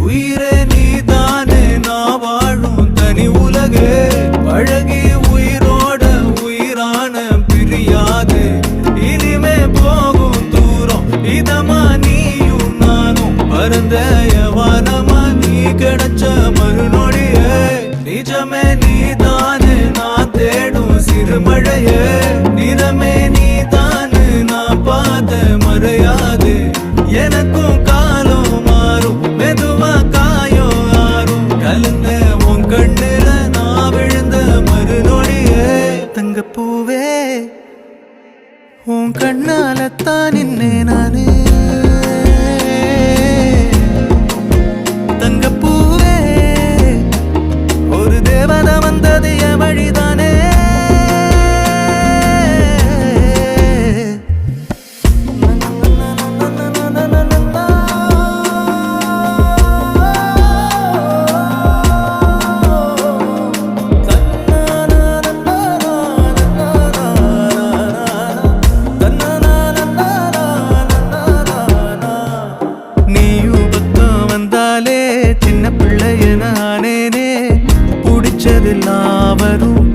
உயிரே நீதானே நான் வாழும் தனி உலகே பழகி உயிரோட உயிரான பிரியாது இனிமே போகும் தூரம் இதமா நீயும் நானும் பரந்த யவானமா நீ கிடைச்ச மறுநொடியே நிஜமே நீதானே நான் தேடும் சிறுமழையே நிறமே நீதானே நான் பார்த்த மறையாது எனக்கும் காலம் மாறும் மெதுவா காயம் ஆறும் கலந்த உன் கண்ணுல நான் விழுந்த மறுநொடியே தங்கப்பூவே உன் கண்ணாலத்தான் நின்னே நானே தங்கப்பூவே ஒரு தேவதை வந்தது என் வழிதானே சின்ன பிள்ளைய நானேனே பிடிச்சதெல்லாம் வரும்